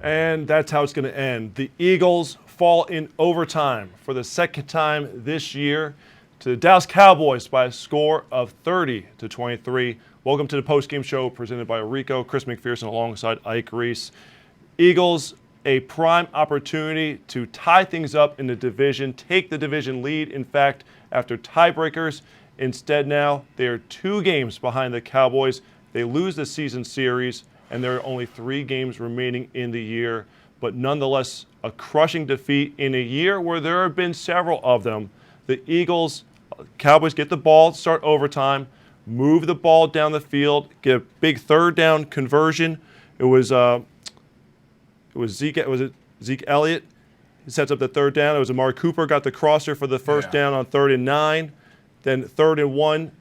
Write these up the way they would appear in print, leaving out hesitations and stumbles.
And that's how it's going to end. The Eagles fall in overtime for the second time this year to the Dallas Cowboys by a score of 30-23. Welcome to the Postgame Show presented by Ricoh. Chris McPherson alongside Ike Reese. Eagles, a prime opportunity to tie things up in the division, take the division lead. In fact, after tiebreakers, instead now they are 2 games behind the Cowboys. They lose the season series, and there are only 3 games remaining in the year. But nonetheless, a crushing defeat in a year where there have been several of them. The Cowboys get the ball, start overtime, move the ball down the field, get a big third down conversion. It was Zeke Elliott. He sets up the third down. It was Amari Cooper got the crosser for the first down on 3rd and 9. Then 3rd and 1.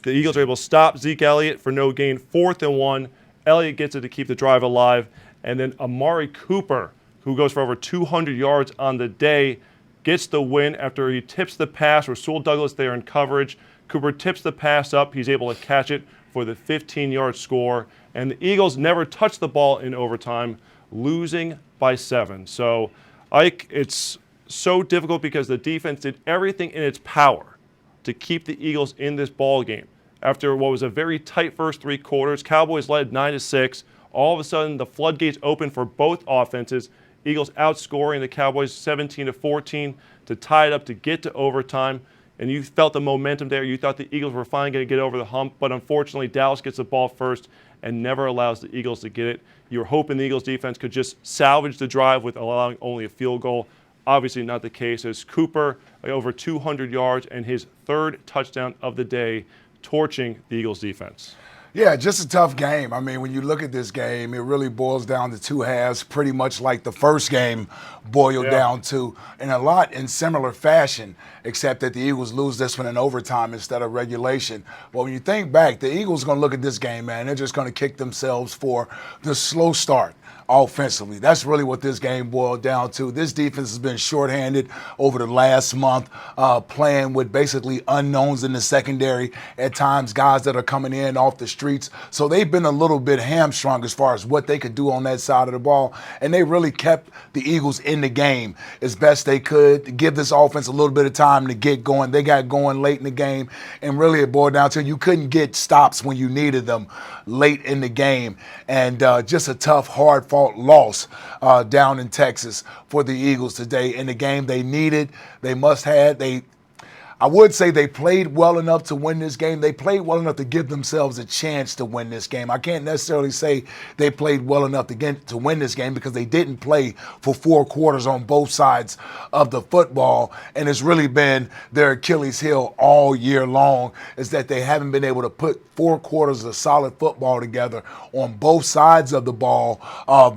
The Eagles are able to stop Zeke Elliott for no gain. 4th and 1. Elliott gets it to keep the drive alive. And then Amari Cooper, who goes for over 200 yards on the day, gets the win after he tips the pass. Rasul Douglas there in coverage. Cooper tips the pass up. He's able to catch it for the 15-yard score. And the Eagles never touched the ball in overtime, losing by 7. So, Ike, it's so difficult because the defense did everything in its power to keep the Eagles in this ball game. After what was a very tight first 3 quarters, Cowboys led 9-6. All of a sudden, the floodgates open for both offenses. Eagles outscoring the Cowboys 17-14 to tie it up to get to overtime. And you felt the momentum there. You thought the Eagles were finally going to get over the hump. But unfortunately, Dallas gets the ball first and never allows the Eagles to get it. You were hoping the Eagles defense could just salvage the drive with allowing only a field goal. Obviously not the case, as Cooper over 200 yards and his 3rd touchdown of the day, torching the Eagles defense. Yeah, just a tough game. I mean, when you look at this game, it really boils down to 2 halves, pretty much like the first game boiled down to, and a lot in similar fashion, except that the Eagles lose this one in overtime instead of regulation. But when you think back, the Eagles are going to look at this game, man, they're just going to kick themselves for the slow start offensively. That's really what this game boiled down to. This defense has been shorthanded over the last month, playing with basically unknowns in the secondary, at times guys that are coming in off the streets. So they've been a little bit hamstrung as far as what they could do on that side of the ball, and they really kept the Eagles in the game as best they could to give this offense a little bit of time to get going. They got going late in the game, and really it boiled down to you couldn't get stops when you needed them late in the game, and just a tough, hard-fought loss down in Texas for the Eagles today in the game they needed, they must have. I would say they played well enough to win this game. They played well enough to give themselves a chance to win this game. I can't necessarily say they played well enough to win this game because they didn't play for 4 quarters on both sides of the football, and it's really been their Achilles heel all year long is that they haven't been able to put 4 quarters of solid football together on both sides of the ball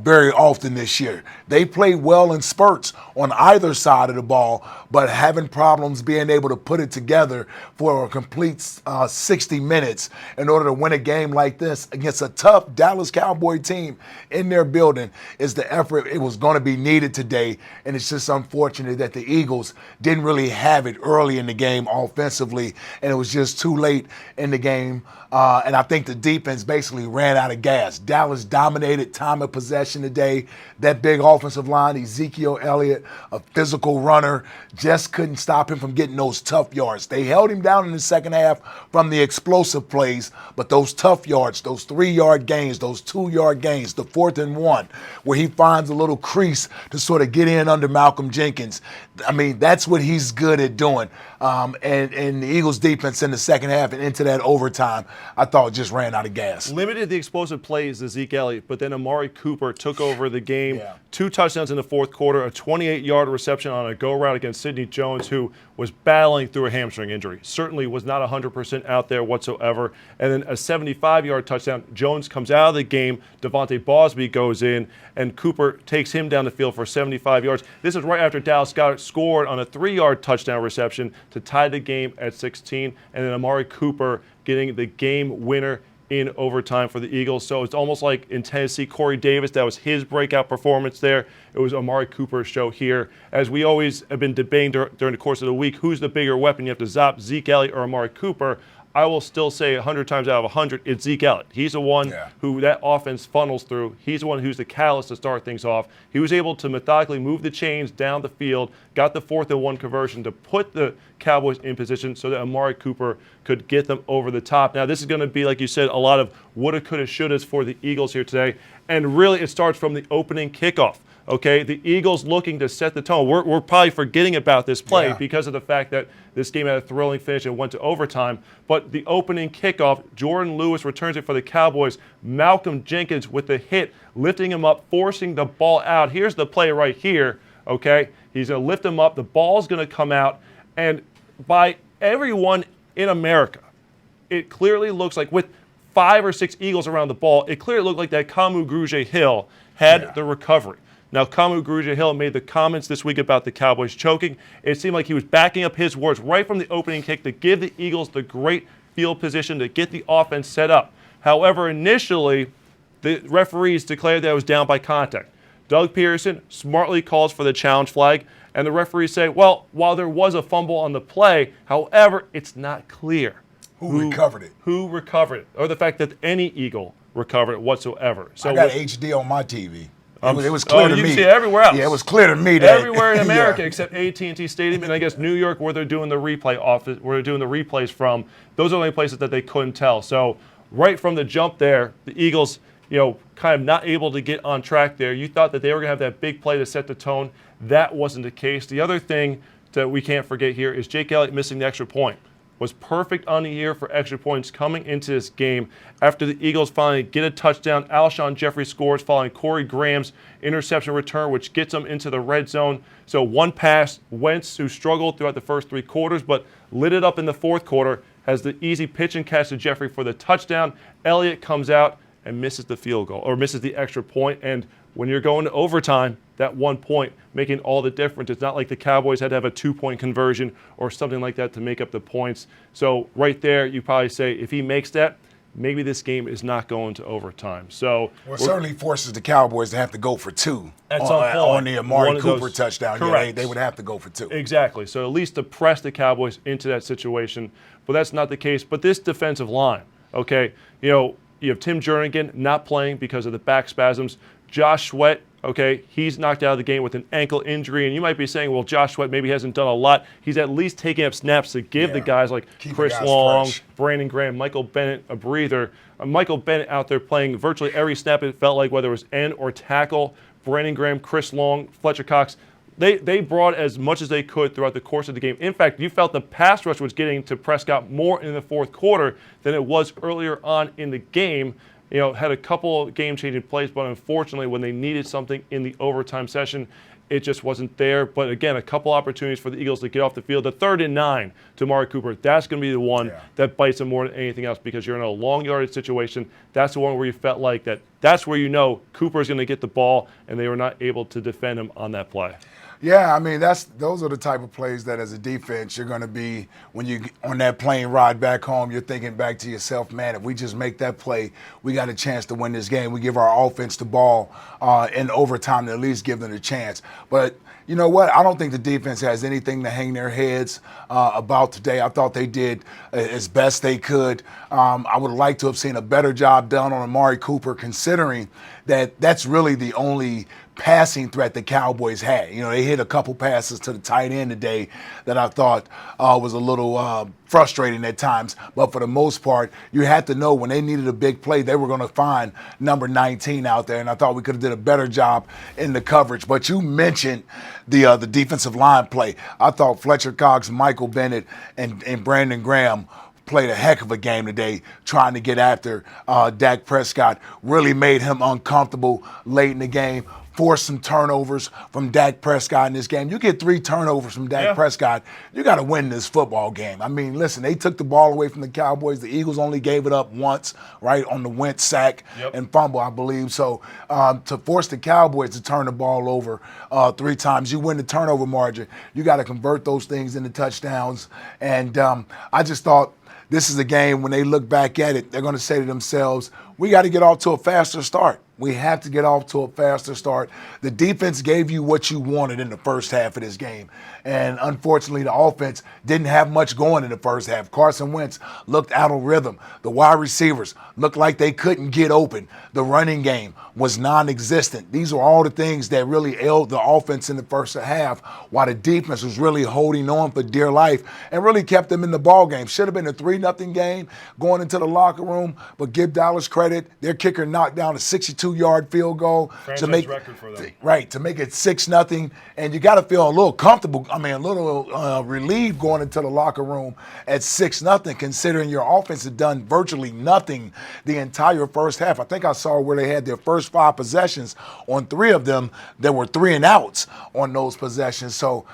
very often this year. They played well in spurts on either side of the ball, but having problems being able to put it together for a complete 60 minutes in order to win a game like this against a tough Dallas Cowboy team in their building is the effort it was going to be needed today. And it's just unfortunate that the Eagles didn't really have it early in the game offensively, and it was just too late in the game. And I think the defense basically ran out of gas. Dallas dominated time of possession today. That big offensive line, Ezekiel Elliott, a physical runner, just couldn't stop him from getting those tough yards. They held him down in the second half from the explosive plays, but those tough yards, those 3-yard gains, those 2-yard gains, the 4th and 1, where he finds a little crease to sort of get in under Malcolm Jenkins. I mean, that's what he's good at doing. And the Eagles defense in the second half and into that overtime, I thought just ran out of gas. Limited the explosive plays to Zeke Elliott, but then Amari Cooper took over the game. 2 touchdowns in the 4th quarter, a 28-yard reception on a go-route against Sidney Jones, who was battling through a hamstring injury. Certainly was not 100% out there whatsoever. And then a 75-yard touchdown. Jones comes out of the game. Devontae Bosby goes in, and Cooper takes him down the field for 75 yards. This is right after Dallas scored on a 3-yard touchdown reception to tie the game at 16. And then Amari Cooper getting the game winner in overtime for the Eagles. So it's almost like in Tennessee, Corey Davis, that was his breakout performance there. It was Amari Cooper's show here. As we always have been debating during the course of the week, who's the bigger weapon? You have to zap Zeke Elliott or Amari Cooper. I will still say 100 times out of 100, it's Zeke Elliott. He's the one who that offense funnels through. He's the one who's the catalyst to start things off. He was able to methodically move the chains down the field, got the 4th and 1 conversion to put the Cowboys in position so that Amari Cooper could get them over the top. Now, this is going to be, like you said, a lot of woulda, coulda, shouldas for the Eagles here today. And really, it starts from the opening kickoff. Okay, the Eagles looking to set the tone. We're probably forgetting about this play because of the fact that this game had a thrilling finish and went to overtime. But the opening kickoff, Jordan Lewis returns it for the Cowboys. Malcolm Jenkins with the hit, lifting him up, forcing the ball out. Here's the play right here, okay? He's going to lift him up. The ball's going to come out. And by everyone in America, it clearly looks like with 5 or 6 Eagles around the ball, it clearly looked like that Kamu Grugier-Hill had the recovery. Now, Kamu Grugier-Hill made the comments this week about the Cowboys choking. It seemed like he was backing up his words right from the opening kick to give the Eagles the great field position to get the offense set up. However, initially, the referees declared that it was down by contact. Doug Pederson smartly calls for the challenge flag, and the referees say, well, while there was a fumble on the play, however, it's not clear who recovered it. Who recovered it, or the fact that any Eagle recovered it whatsoever. So I got HD on my TV. It was clear to me. You can see it everywhere else. Yeah, it was clear to me that everywhere in America except AT&T Stadium and I guess New York, where they're doing the replay office, where they're doing the replays from. Those are the only places that they couldn't tell. So right from the jump there, the Eagles, kind of not able to get on track there. You thought that they were going to have that big play to set the tone. That wasn't the case. The other thing that we can't forget here is Jake Elliott missing the extra point. Was perfect on the year for extra points coming into this game. After the Eagles finally get a touchdown, Alshon Jeffrey scores following Corey Graham's interception return, which gets them into the red zone. So one pass, Wentz, who struggled throughout the first 3 quarters, but lit it up in the 4th quarter, has the easy pitch and catch to Jeffrey for the touchdown. Elliott comes out and misses the field goal, or misses the extra point. And when you're going to overtime, that 1 point making all the difference. It's not like the Cowboys had to have a 2-point conversion or something like that to make up the points. So right there, you probably say if he makes that, maybe this game is not going to overtime. So it certainly forces the Cowboys to have to go for 2 at some point on the Amari Cooper touchdown. Correct. Yeah, they would have to go for 2. Exactly. So at least to press the Cowboys into that situation. But that's not the case. But this defensive line, okay, you have Tim Jernigan not playing because of the back spasms. Josh Sweat, okay, he's knocked out of the game with an ankle injury. And you might be saying, well, Josh Sweat maybe hasn't done a lot. He's at least taking up snaps to give the guys like Chris Long, fresh. Brandon Graham, Michael Bennett a breather. Michael Bennett out there playing virtually every snap, it felt like, whether it was end or tackle. Brandon Graham, Chris Long, Fletcher Cox. They brought as much as they could throughout the course of the game. In fact, you felt the pass rush was getting to Prescott more in the 4th quarter than it was earlier on in the game. Had a couple game-changing plays, but unfortunately, when they needed something in the overtime session, it just wasn't there. But again, a couple opportunities for the Eagles to get off the field. The 3rd and 9 to Amari Cooper, that's going to be the one that bites them more than anything else because you're in a long yardage situation. That's the one where you felt like that's where Cooper's going to get the ball, and they were not able to defend him on that play. Yeah, I mean, those are the type of plays that as a defense you're going to be, when you on that plane ride back home, you're thinking back to yourself, man, if we just make that play, we got a chance to win this game. We give our offense the ball in overtime to at least give them a chance. But you know what? I don't think the defense has anything to hang their heads about today. I thought they did as best they could. I would like to have seen a better job done on Amari Cooper, considering that that's really the only passing threat the Cowboys had. They hit a couple passes to the tight end today that I thought was a little frustrating at times. But for the most part, you had to know when they needed a big play, they were going to find number 19 out there. And I thought we could have did a better job in the coverage. But you mentioned the defensive line play. I thought Fletcher Cox, Michael Bennett, and Brandon Graham played a heck of a game today trying to get after Dak Prescott. Really made him uncomfortable late in the game. Forced some turnovers from Dak Prescott in this game. You get 3 turnovers from Dak Prescott, you got to win this football game. I mean, listen, they took the ball away from the Cowboys. The Eagles only gave it up once, right, on the Wentz sack and fumble, I believe. So to force the Cowboys to turn the ball over 3 times, you win the turnover margin. You got to convert those things into touchdowns. And I just thought this is a game, when they look back at it, they're going to say to themselves, we got to get off to a faster start. We have to get off to a faster start. The defense gave you what you wanted in the first half of this game. And unfortunately, the offense didn't have much going in the first half. Carson Wentz looked out of rhythm. The wide receivers looked like they couldn't get open. The running game was non-existent. These were all the things that really ailed the offense in the first half, while the defense was really holding on for dear life and really kept them in the ball game. Should have been a 3-0 game going into the locker room, but give Dallas credit. Their kicker knocked down a 62-yard field goal to make record for them. Right, to make it 6-0, and you got to feel a little comfortable. A little relieved going into the locker room at 6-0, considering your offense had done virtually nothing the entire first half. I think I saw where they had their first 5 possessions. On 3 of them, there were 3-and-outs on those possessions. So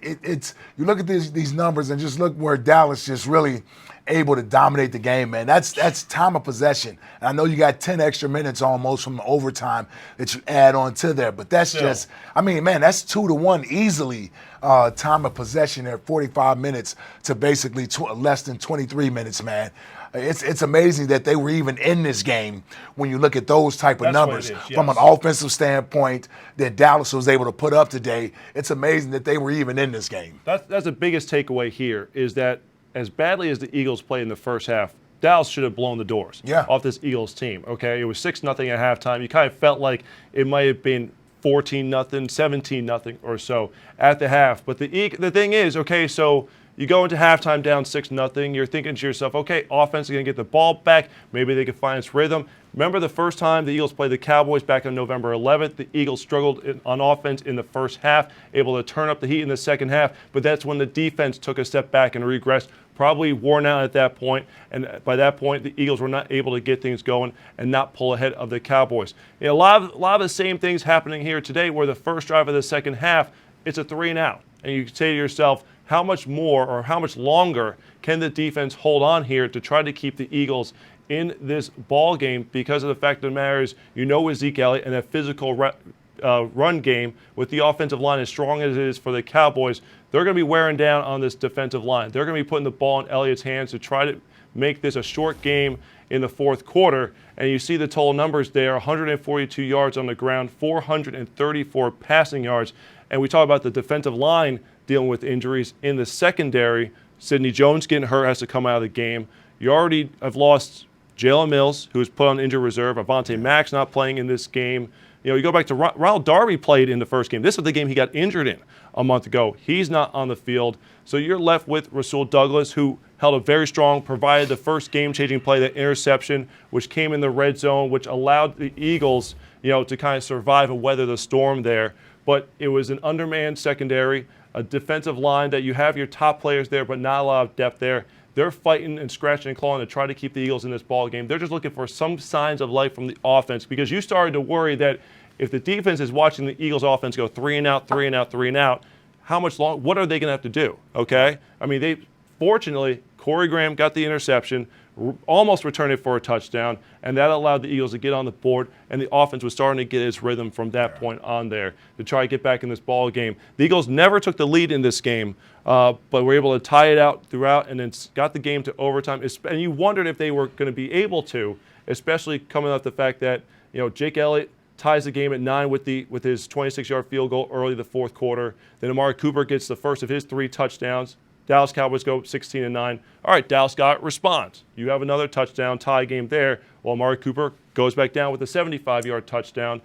it's you look at these numbers and just look where Dallas just really able to dominate the game, man. That's time of possession. And I know you got 10 extra minutes almost from the overtime that you add on to there, but that's just, that's 2-to-1 easily time of possession at 45 minutes to basically less than 23 minutes, man. It's amazing that they were even in this game when you look at those type of numbers. From an offensive standpoint that Dallas was able to put up today. It's amazing that they were even in this game. That's the biggest takeaway here, is that as badly as the Eagles played in the first half, Dallas should have blown the doors off this Eagles team. Okay, it was 6-0 at halftime. You kind of felt like it might have been 14-0, 17-0 or so at the half. But the thing is, okay, so you go into halftime down 6-0. You're thinking to yourself, okay, offense is going to get the ball back. Maybe they can find its rhythm. Remember the first time the Eagles played the Cowboys back on November 11th? The Eagles struggled on offense in the first half, able to turn up the heat in the second half, but that's when the defense took a step back and regressed, probably worn out at that point, and by that point, the Eagles were not able to get things going and not pull ahead of the Cowboys. A lot of the same things happening here today, where the first drive of the second half, it's a 3-and-out, and you say to yourself, how much more or how much longer can the defense hold on here to try to keep the Eagles in this ball game? Because of the fact of the matter is, with Zeke Elliott and that physical run game, with the offensive line as strong as it is for the Cowboys, they're going to be wearing down on this defensive line. They're going to be putting the ball in Elliott's hands to try to make this a short game in the fourth quarter. And you see the total numbers there: 142 yards on the ground, 434 passing yards. And we talk about the defensive line dealing with injuries. In the secondary, Sidney Jones getting hurt, has to come out of the game. You already have lost Jalen Mills, who was put on injured reserve. Avonte Max not playing in this game. You go back to Ronald Darby played in the first game. This is the game he got injured in a month ago. He's not on the field. So you're left with Rasul Douglas, who held a very strong, provided the first game-changing play, that interception, which came in the red zone, which allowed the Eagles, to kind of survive and weather the storm there. But it was an undermanned secondary, a defensive line that you have your top players there, but not a lot of depth there. They're fighting and scratching and clawing to try to keep the Eagles in this ball game. They're just looking for some signs of life from the offense, because you started to worry that if the defense is watching the Eagles offense go 3-and-out, 3-and-out, 3-and-out, how much long? What are they going to have to do? Okay, fortunately, Corey Graham got the interception, almost returned it for a touchdown, and that allowed the Eagles to get on the board, and the offense was starting to get its rhythm from that point on there to try to get back in this ball game. The Eagles never took the lead in this game, but were able to tie it out throughout and then got the game to overtime. And you wondered if they were going to be able to, especially coming off the fact that Jake Elliott ties the game at 9 with his 26-yard field goal early the fourth quarter. Then Amari Cooper gets the first of his 3 touchdowns. Dallas Cowboys go 16-9. All right, Dallas got responds. You have another touchdown tie game there. Well, Amari Cooper goes back down with a 75-yard touchdown.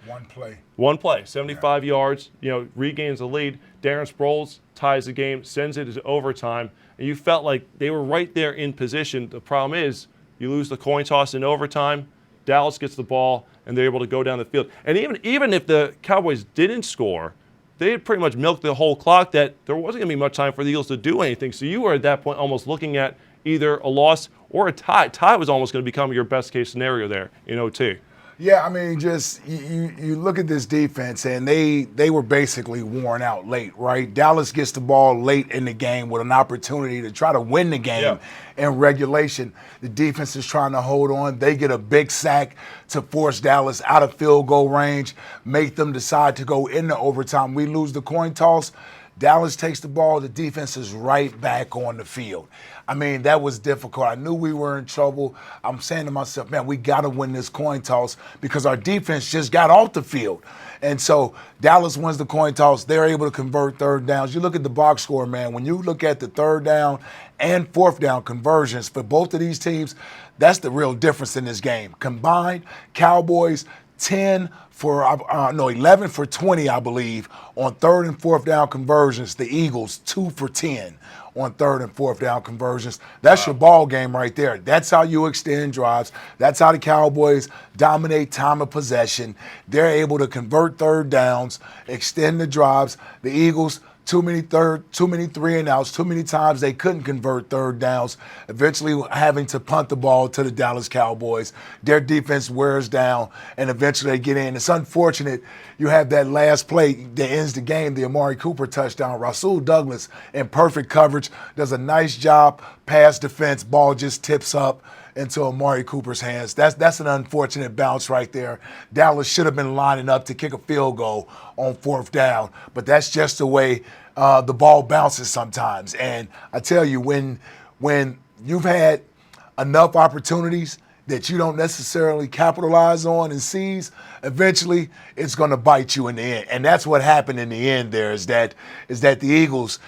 One play, 75 yards, regains the lead. Darren Sproles ties the game, sends it to overtime. And you felt like they were right there in position. The problem is you lose the coin toss in overtime. Dallas gets the ball, and they're able to go down the field. And even if the Cowboys didn't score, they had pretty much milked the whole clock, that there wasn't going to be much time for the Eagles to do anything. So you were at that point almost looking at either a loss or a tie. Tie was almost going to become your best-case scenario there in OT. Yeah, just you look at this defense, and they were basically worn out late, right? Dallas gets the ball late in the game with an opportunity to try to win the game in regulation. The defense is trying to hold on. They get a big sack to force Dallas out of field goal range, make them decide to go into overtime. We lose the coin toss. Dallas takes the ball, the defense is right back on the field. I mean, that was difficult. I knew we were in trouble. I'm saying to myself, man, we got to win this coin toss because our defense just got off the field. And so Dallas wins the coin toss. They're able to convert third downs. You look at the box score, man. When you look at the third down and fourth down conversions for both of these teams, that's the real difference in this game. Combined, Cowboys 11 for 20, I believe, on third and fourth down conversions. The Eagles 2 for 10 on third and fourth down conversions. That's your ball game right there. That's how you extend drives. That's how the Cowboys dominate time of possession. They're able to convert third downs, extend the drives. The Eagles, too many 3-and-outs, too many times they couldn't convert third downs, eventually having to punt the ball to the Dallas Cowboys. Their defense wears down, and eventually they get in. It's unfortunate you have that last play that ends the game, the Amari Cooper touchdown. Rasul Douglas in perfect coverage does a nice job, pass defense, ball just tips up into Amari Cooper's hands. That's an unfortunate bounce right there. Dallas should have been lining up to kick a field goal on fourth down, but that's just the way the ball bounces sometimes. And I tell you, when you've had enough opportunities that you don't necessarily capitalize on and seize, eventually it's going to bite you in the end. And that's what happened in the end there is that the Eagles,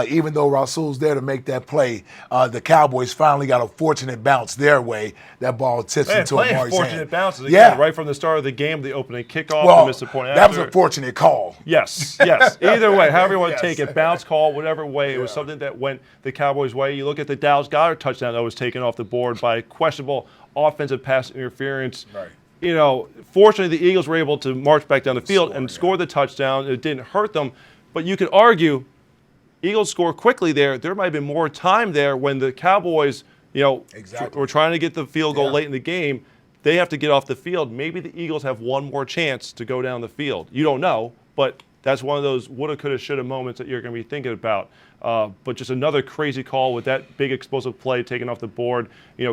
even though Rasul's there to make that play, the Cowboys finally got a fortunate bounce their way. That ball tips into Amari's hand. Fortunate bounces again, right from the start of the game, the opening kickoff, the missed point after. That was a fortunate call. Yes. Either way, however you want to take it, bounce call, whatever way, it was something that went the Cowboys' way. You look at the Dallas Goedert touchdown that was taken off the board by questionable offensive pass interference. Right. You know, fortunately, the Eagles were able to march back down the field and score the touchdown. It didn't hurt them. But you could argue, Eagles score quickly there. There might have been more time there when the Cowboys, were trying to get the field goal late in the game. They have to get off the field. Maybe the Eagles have one more chance to go down the field. You don't know, but that's one of those woulda, coulda, shoulda moments that you're going to be thinking about. But just another crazy call with that big explosive play taken off the board.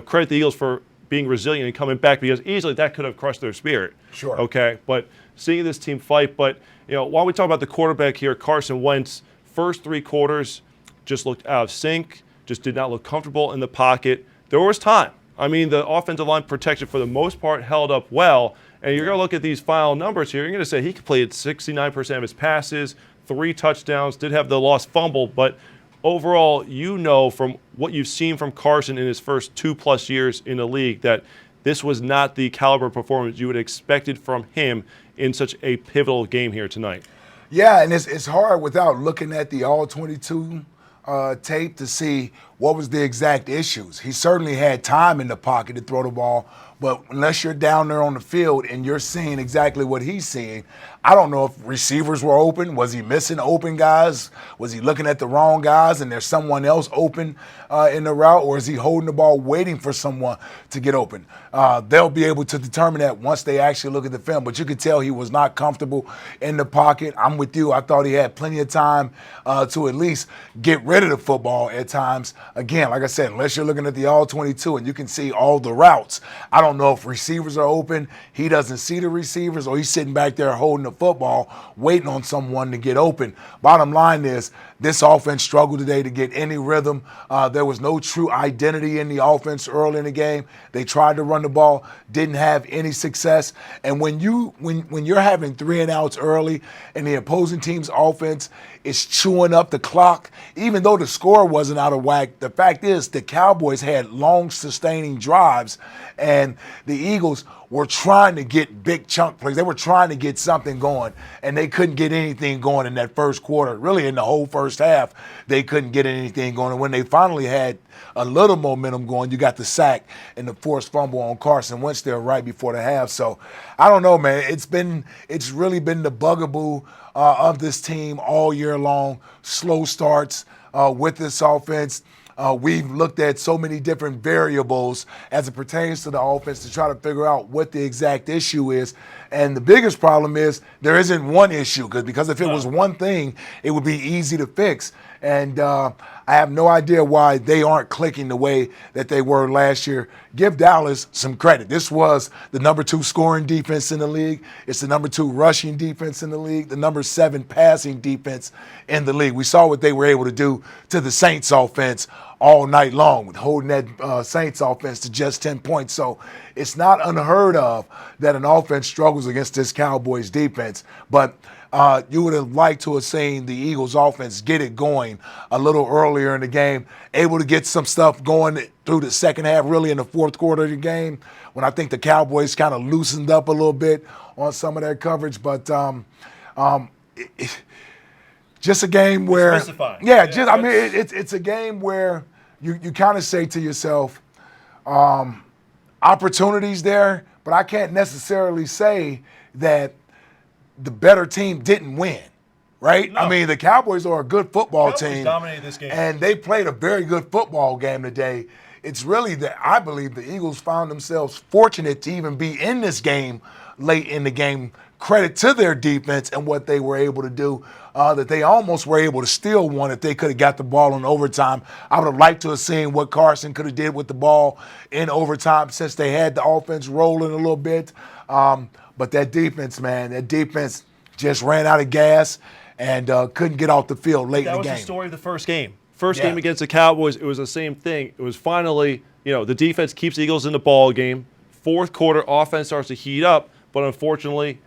Credit the Eagles for being resilient and coming back because easily that could have crushed their spirit. Sure. Okay, but seeing this team fight. But, while we talk about the quarterback here, Carson Wentz, first 3 quarters just looked out of sync, just did not look comfortable in the pocket. There was time. I mean, the offensive line protection for the most part held up well. And you're going to look at these final numbers here. You're going to say he completed 69% of his passes, 3 touchdowns, did have the lost fumble, but overall, from what you've seen from Carson in his first 2+ years in the league, that this was not the caliber of performance you would have expected from him in such a pivotal game here tonight. Yeah, and it's hard without looking at the all-22 tape to see what was the exact issues. He certainly had time in the pocket to throw the ball, but unless you're down there on the field and you're seeing exactly what he's seeing, I don't know if receivers were open. Was he missing open guys? Was he looking at the wrong guys and there's someone else open in the route? Or is he holding the ball waiting for someone to get open? They'll be able to determine that once they actually look at the film. But you could tell he was not comfortable in the pocket. I'm with you. I thought he had plenty of time to at least get rid of the football at times. Again, like I said, unless you're looking at the all-22 and you can see all the routes, I don't know if receivers are open, he doesn't see the receivers, or he's sitting back there holding the football, waiting on someone to get open. Bottom line is, this offense struggled today to get any rhythm. There was no true identity in the offense early in the game. They tried to run the ball, didn't have any success. And when you're having 3-and-outs early and the opposing team's offense is chewing up the clock, even though the score wasn't out of whack, the fact is the Cowboys had long sustaining drives and the Eagles were trying to get big chunk plays. They were trying to get something going, and they couldn't get anything going in that first quarter. Really, in the whole first half, they couldn't get anything going. And when they finally had a little momentum going, you got the sack and the forced fumble on Carson Wentz there right before the half. So, I don't know, man. It's really been the bugaboo of this team all year long. Slow starts with this offense. We've looked at so many different variables as it pertains to the offense to try to figure out what the exact issue is. And the biggest problem is there isn't one issue because if it was one thing, it would be easy to fix. And I have no idea why they aren't clicking the way that they were last year. Give Dallas some credit. This was the number 2 scoring defense in the league. It's the number 2 rushing defense in the league, the number 7 passing defense in the league. We saw what they were able to do to the Saints offense all night long, with holding that Saints offense to just 10 points. So it's not unheard of that an offense struggles against this Cowboys defense. But you would have liked to have seen the Eagles offense get it going a little earlier in the game, able to get some stuff going through the second half, really in the fourth quarter of the game, when I think the Cowboys kind of loosened up a little bit on some of their coverage. But just a game where, it's a game where you kind of say to yourself, opportunities there, but I can't necessarily say that the better team didn't win, right? No. I mean, the Cowboys are a good football team. Dominated this game. And they played a very good football game today. It's really that I believe the Eagles found themselves fortunate to even be in this game late in the game. Credit to their defense and what they were able to do, that they almost were able to steal one if they could have got the ball in overtime. I would have liked to have seen what Carson could have did with the ball in overtime since they had the offense rolling a little bit. But that defense, man, that defense just ran out of gas and couldn't get off the field late in the game. That was the story of the first game. First game against the Cowboys, it was the same thing. It was finally, the defense keeps the Eagles in the ball game. Fourth quarter, offense starts to heat up, but unfortunately,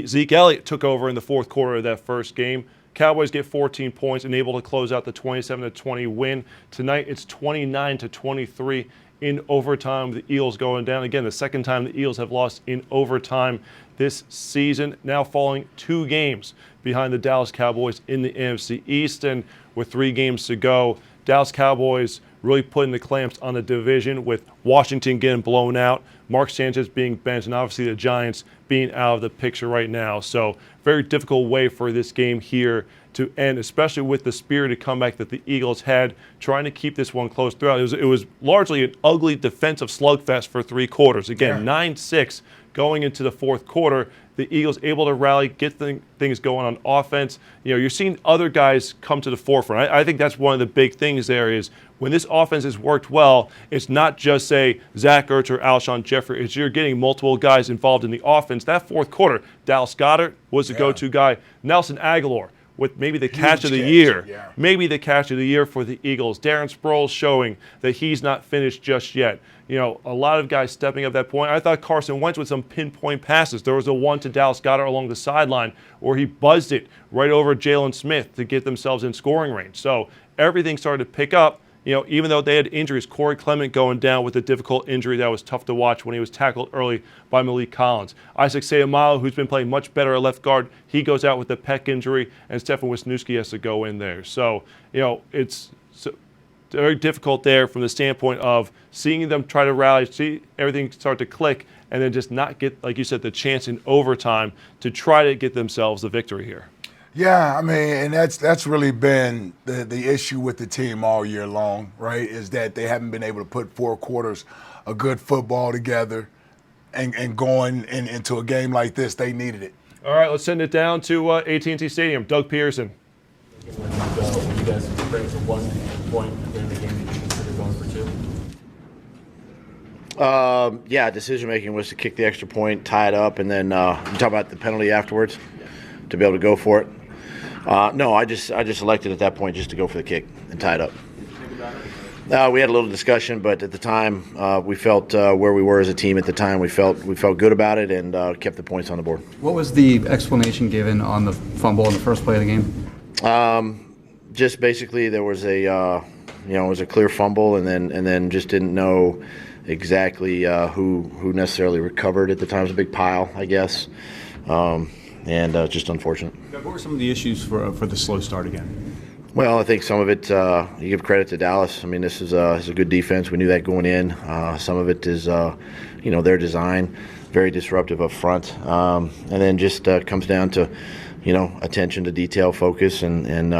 Zeke Elliott took over in the fourth quarter of that first game. Cowboys get 14 points and able to close out the 27-20 win. Tonight, it's 29-23 in overtime. The Eagles going down. Again, the second time the Eagles have lost in overtime this season, now falling 2 games behind the Dallas Cowboys in the NFC East. And with 3 games to go, Dallas Cowboys really putting the clamps on the division, with Washington getting blown out, Mark Sanchez being benched, and obviously the Giants being out of the picture right now. So very difficult way for this game here to end, especially with the spirited comeback that the Eagles had, trying to keep this one close throughout. It was largely an ugly defensive slugfest for 3 quarters. Again, 9-6 going into the fourth quarter. The Eagles able to rally, get things going on offense. You're seeing other guys come to the forefront. I think that's one of the big things there is when this offense has worked well, it's not just, say, Zach Ertz or Alshon Jeffrey. It's you're getting multiple guys involved in the offense. That fourth quarter, Dallas Goedert was the go-to guy. Nelson Aguilar with maybe the catch of the year. Maybe the catch of the year for the Eagles. Darren Sproles showing that he's not finished just yet. A lot of guys stepping up that point. I thought Carson Wentz with some pinpoint passes. There was a one to Dallas Goedert along the sideline where he buzzed it right over Jalen Smith to get themselves in scoring range. So everything started to pick up. Even though they had injuries, Corey Clement going down with a difficult injury that was tough to watch when he was tackled early by Malik Collins. Isaac Seumalo, who's been playing much better at left guard, he goes out with a pec injury, and Stefan Wisniewski has to go in there. So, it's very difficult there from the standpoint of seeing them try to rally, see everything start to click, and then just not get, like you said, the chance in overtime to try to get themselves the victory here. Yeah, I mean, and that's really been the issue with the team all year long, right, is that they haven't been able to put 4 quarters of good football together and going into a game like this, they needed it. All right, let's send it down to AT&T Stadium. Doug Pederson. When you guys bring to 1 point at the end of the game, did you consider going for 2? Yeah, decision-making was to kick the extra point, tie it up, and then you talk about the penalty afterwards to be able to go for it. No, I just elected at that point just to go for the kick and tie it up. We had a little discussion, but at the time we felt where we were as a team at the time. We felt good about it and kept the points on the board. What was the explanation given on the fumble in the first play of the game? Just basically there was it was a clear fumble, and then just didn't know exactly who necessarily recovered at the time. It was a big pile, I guess. And just unfortunate. What were some of the issues for the slow start again? Well, I think some of it, you give credit to Dallas. I mean, this is a good defense. We knew that going in. Some of it is, their design, very disruptive up front. And then just comes down to, attention to detail, focus, and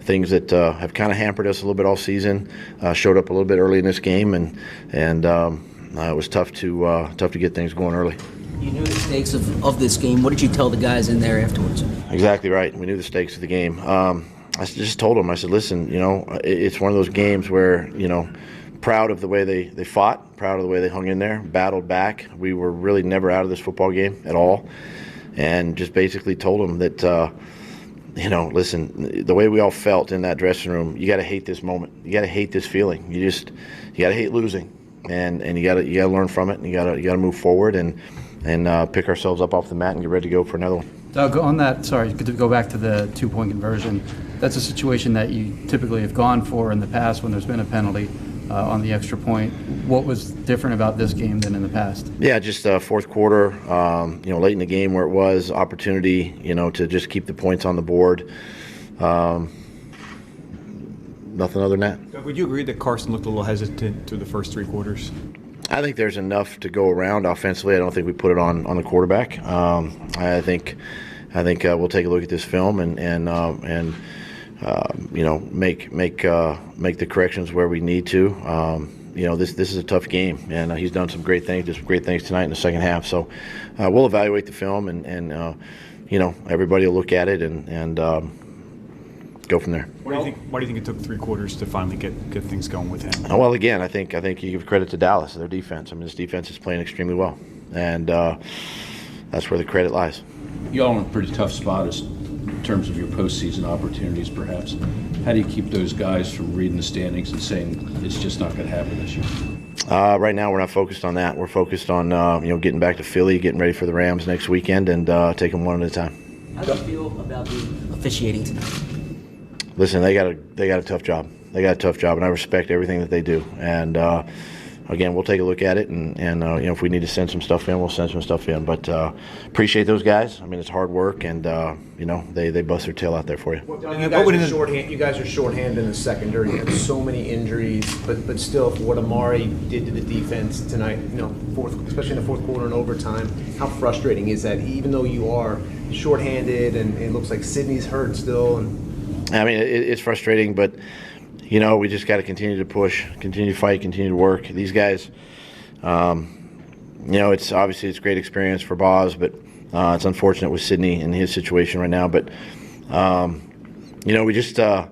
things that have kind of hampered us a little bit all season. Showed up a little bit early in this game, and it was tough to get things going early. You knew the stakes of this game. What did you tell the guys in there afterwards? Exactly right. We knew the stakes of the game. I just told them, I said, listen, it's one of those games where, proud of the way they fought, proud of the way they hung in there, battled back. We were really never out of this football game at all. And just basically told them that, listen, the way we all felt in that dressing room, you got to hate this moment. You got to hate this feeling. You got to hate losing. And you got to learn from it, and you got to move forward and pick ourselves up off the mat and get ready to go for another one. Doug, on that, sorry, to go back to the 2-point conversion, that's a situation that you typically have gone for in the past when there's been a penalty on the extra point. What was different about this game than in the past? Yeah, just fourth quarter, late in the game where it was opportunity, to just keep the points on the board. Nothing other than that. Doug, would you agree that Carson looked a little hesitant through the first 3 quarters? I think there's enough to go around offensively. I don't think we put it on the quarterback. I think we'll take a look at this film and make the corrections where we need to. This is a tough game, and he's done some great things. Did some great things tonight in the second half. So we'll evaluate the film, and everybody will look at it and go from there. Why do you think it took 3 quarters to finally get things going with him? Well, again, I think you give credit to Dallas, their defense. I mean, this defense is playing extremely well, and that's where the credit lies. You all in a pretty tough spot in terms of your postseason opportunities, perhaps. How do you keep those guys from reading the standings and saying it's just not going to happen this year? Right now, we're not focused on that. We're focused on getting back to Philly, getting ready for the Rams next weekend, and taking one at a time. How do you feel about the officiating tonight? Listen, they got a tough job. They got a tough job, and I respect everything that they do. And again, we'll take a look at it, and if we need to send some stuff in, we'll send some stuff in. But appreciate those guys. I mean, it's hard work, and they bust their tail out there for you. You guys are shorthanded in the secondary. You have so many injuries, but still, for what Amari did to the defense tonight, especially in the fourth quarter and overtime, how frustrating is that? Even though you are shorthanded, and it looks like Sidney's hurt still, I mean, it's frustrating, but we just got to continue to push, continue to fight, continue to work. These guys, it's obviously it's great experience for Boz, but it's unfortunate with Sidney and his situation right now. But we just it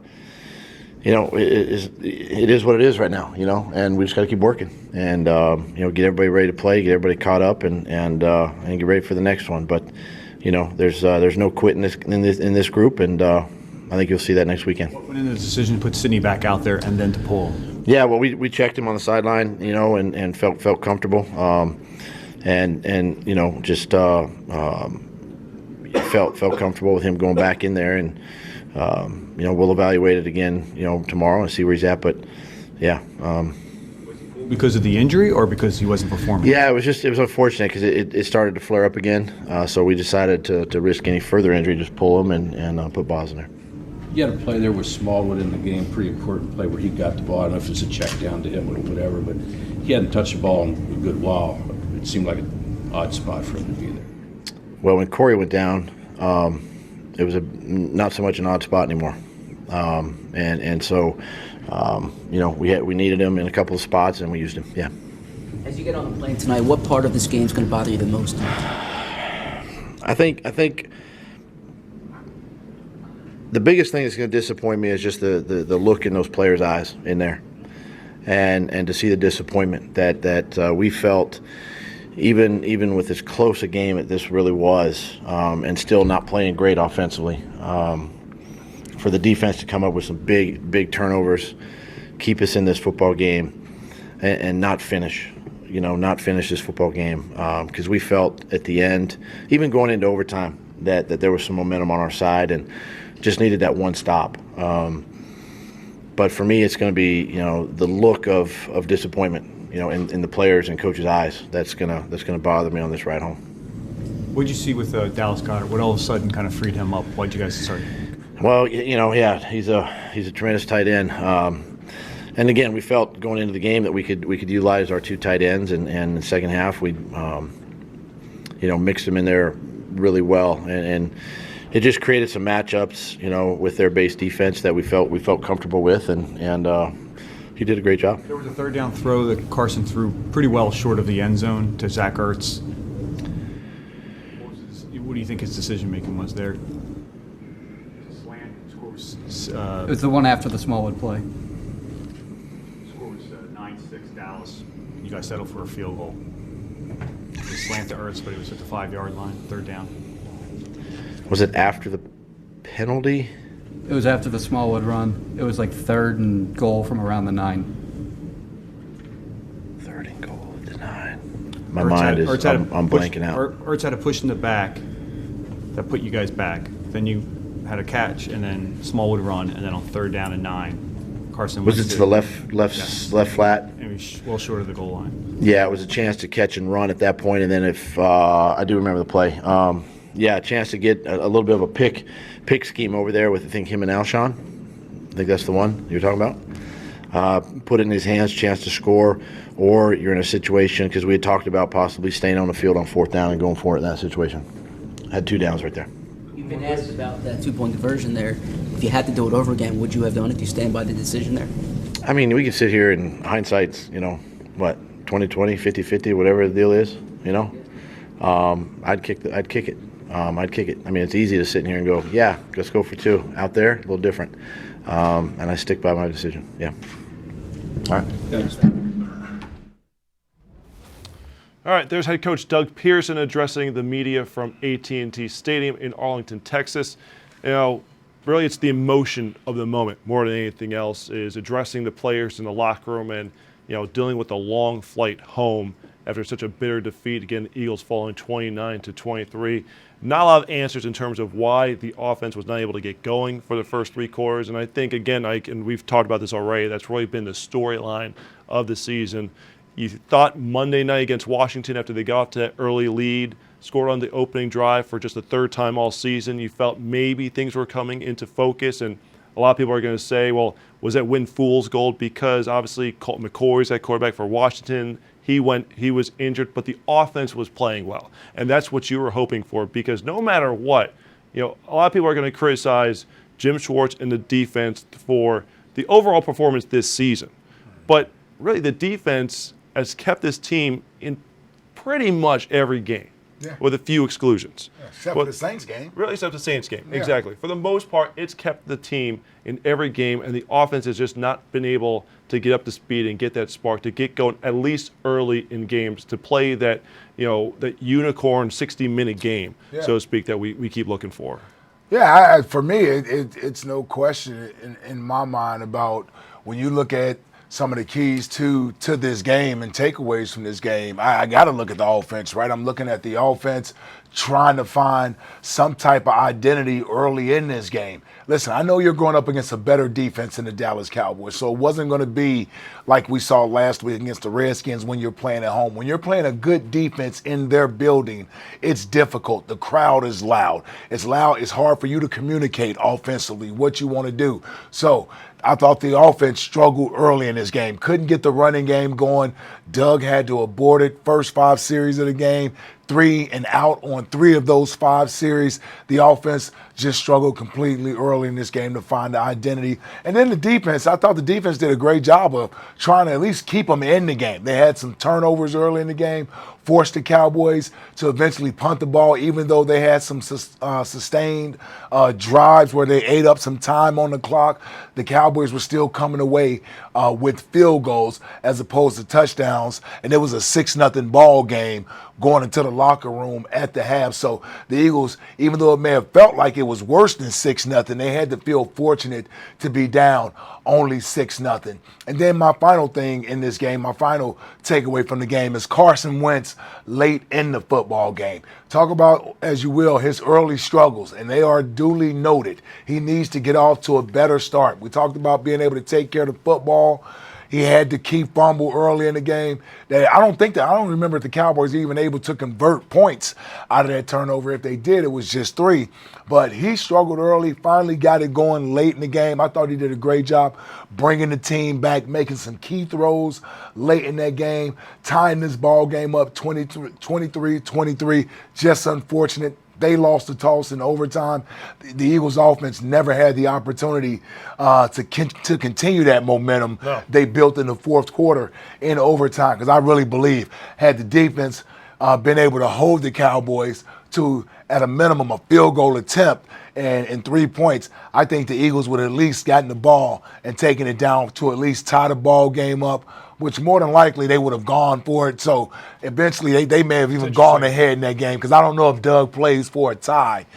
is what it is right now, and we just got to keep working and get everybody ready to play, get everybody caught up, and get ready for the next one. But there's no quit in this group, and I think you'll see that next weekend. What went into the decision to put Sidney back out there and then to pull? Yeah, well, we checked him on the sideline, and felt comfortable, just felt comfortable with him going back in there, and we'll evaluate it again, tomorrow and see where he's at. But yeah. Because of the injury, or because he wasn't performing? Yeah, it was unfortunate because it started to flare up again. So we decided to risk any further injury, just pull him and put Boz in there. You had a play there with Smallwood in the game, pretty important play where he got the ball. I don't know if it's a check down to him or whatever, but he hadn't touched the ball in a good while. It seemed like an odd spot for him to be there. Well, when Corey went down, it was not so much an odd spot anymore, so we needed him in a couple of spots, and we used him. Yeah. As you get on the plane tonight, what part of this game is going to bother you the most? I think the biggest thing that's going to disappoint me is just the look in those players' eyes in there, and to see the disappointment that we felt, even with as close a game as this really was, and still not playing great offensively. For the defense to come up with some big turnovers, keep us in this football game, and not finish this football game, because we felt at the end, even going into overtime, that there was some momentum on our side and just needed that one stop. But for me, it's going to be the look of disappointment, in the players and coaches' eyes. That's gonna bother me on this ride home. What did you see with Dallas Cowboys? What all of a sudden kind of freed him up? Why did you guys start? Well, he's a tremendous tight end. And again, we felt going into the game that we could utilize our 2 tight ends, and in the second half we mixed them in there really well, and it just created some matchups, with their base defense that we felt comfortable with, and he did a great job. There was a third down throw that Carson threw pretty well short of the end zone to Zach Ertz. What do you think his decision making was there? Slant, score It was the one after the Smallwood play. Score was 9-6 Dallas. You guys settled for a field goal. It was slant to Ertz, but it was at the 5-yard line, third down. Was it after the penalty? It was after the Smallwood run. It was like 3rd and goal from around the 9. 3rd and goal at the 9. My mind is, I'm blanking out. Ertz had a push in the back that put you guys back. Then you had a catch, and then Smallwood run, and then on 3rd down and 9, Carson Wentz Was it to the left flat? It was well short of the goal line. Yeah, it was a chance to catch and run at that point, and then if I do remember the play. Yeah, a chance to get a little bit of a pick scheme over there with, I think, him and Alshon. I think that's the one you're talking about. Put it in his hands, chance to score, or you're in a situation, because we had talked about possibly staying on the field on 4th down and going for it in that situation. Had 2 downs right there. You've been asked about that 2-point conversion there. If you had to do it over again, would you have done it? Do you stand by the decision there? I mean, we can sit here in hindsight, 20-20, 50-50, whatever the deal is, I'd kick it. I'd kick it. I mean, it's easy to sit in here and go, yeah, let's go for 2. Out there, a little different. And I stick by my decision. Yeah. All right. Thanks. All right, there's head coach Doug Pederson addressing the media from AT&T Stadium in Arlington, Texas. Really it's the emotion of the moment more than anything else, is addressing the players in the locker room and, dealing with the long flight home after such a bitter defeat. Again, the Eagles falling 29-23. Not a lot of answers in terms of why the offense was not able to get going for the first 3 quarters. And I think, again, and we've talked about this already, that's really been the storyline of the season. You thought Monday night against Washington, after they got off to that early lead, scored on the opening drive for just the 3rd time all season, you felt maybe things were coming into focus. And a lot of people are going to say, well, was that win fool's gold? Because obviously Colt McCoy's that quarterback for Washington. He was injured, but the offense was playing well. And that's what you were hoping for, because no matter what, a lot of people are going to criticize Jim Schwartz and the defense for the overall performance this season. But really the defense has kept this team in pretty much every game, with a few exclusions. Yeah, except for the Saints game. Really, except the Saints game, Yeah. exactly. For the most part, it's kept the team in every game, and the offense has just not been able to get up to speed and get that spark, to get going at least early in games, to play that, that unicorn 60-minute game, so to speak, that we keep looking for. Yeah, for me, it's no question in my mind about when you look at some of the keys to this game and takeaways from this game. I got to look at the offense, right? I'm looking at the offense trying to find some type of identity early in this game. Listen, I know you're going up against a better defense than the Dallas Cowboys, so it wasn't going to be like we saw last week against the Redskins when you're playing at home. When you're playing a good defense in their building, it's difficult. The crowd is loud. It's loud. It's hard for you to communicate offensively what you want to do. So I thought the offense struggled early in this game. Couldn't get the running game going. Doug had to abort it. First 5 series of the game, 3 and out on 3 of those 5 series. The offense just struggled completely early in this game to find the identity. And then the defense, I thought the defense did a great job of trying to at least keep them in the game. They had some turnovers early in the game, forced the Cowboys to eventually punt the ball, even though they had some sustained drives where they ate up some time on the clock. The Cowboys were still coming away with field goals as opposed to touchdowns, and it was a 6-0 ball game going into the locker room at the half. So the Eagles, even though it may have felt like it was worse than 6-0, they had to feel fortunate to be down only 6-0. And then my final thing in this game, my final takeaway from the game is Carson Wentz late in the football game. Talk about, as you will, his early struggles, and they are duly noted. He needs to get off to a better start. We talked about being able to take care of the football. He had to keep fumble early in the game. I don't remember if the Cowboys even able to convert points out of that turnover. If they did, it was just 3. But he struggled early, finally got it going late in the game. I thought he did a great job bringing the team back, making some key throws late in that game, tying this ball game up 23-23. Just unfortunate. They lost the toss in overtime. The Eagles' offense never had the opportunity to continue that momentum they built in the fourth quarter in overtime, because I really believe had the defense been able to hold the Cowboys to at a minimum a field goal attempt and 3 points, I think the Eagles would have at least gotten the ball and taken it down to at least tie the ball game up, which more than likely they would have gone for it. So eventually they may have even gone ahead in that game, because I don't know if Doug plays for a tie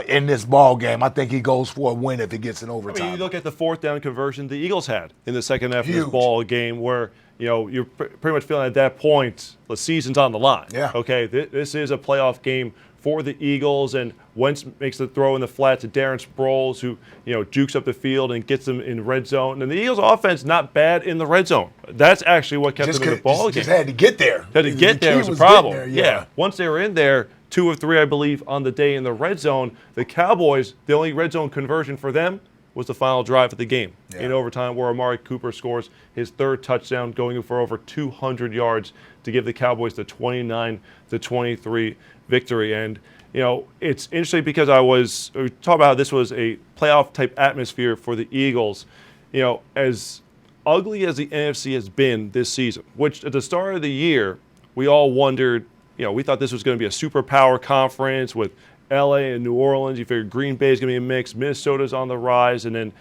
in this ball game. I think he goes for a win if it gets in overtime. I mean, you look at the fourth down conversion the Eagles had in the second half of Huge. this ball game, where you're pretty much feeling at that point the season's on the line. Yeah. Okay, this is a playoff game for the Eagles, and Wentz makes the throw in the flat to Darren Sproles, who jukes up the field and gets them in red zone. And the Eagles' offense not bad in the red zone. That's actually what kept them in the ball game. Just had to get there. Had to get there was a problem. Yeah. Once they were in there, 2 of 3, I believe, on the day in the red zone. The Cowboys, the only red zone conversion for them was the final drive of the game in overtime, where Amari Cooper scores his 3rd touchdown, going for over 200 yards to give the Cowboys the 29-23 victory. And it's interesting because we talked about how this was a playoff type atmosphere for the Eagles. As ugly as the NFC has been this season, which at the start of the year we all wondered, we thought this was going to be a superpower conference with LA and New Orleans. You figured Green Bay is going to be a mix, Minnesota's on the rise, and then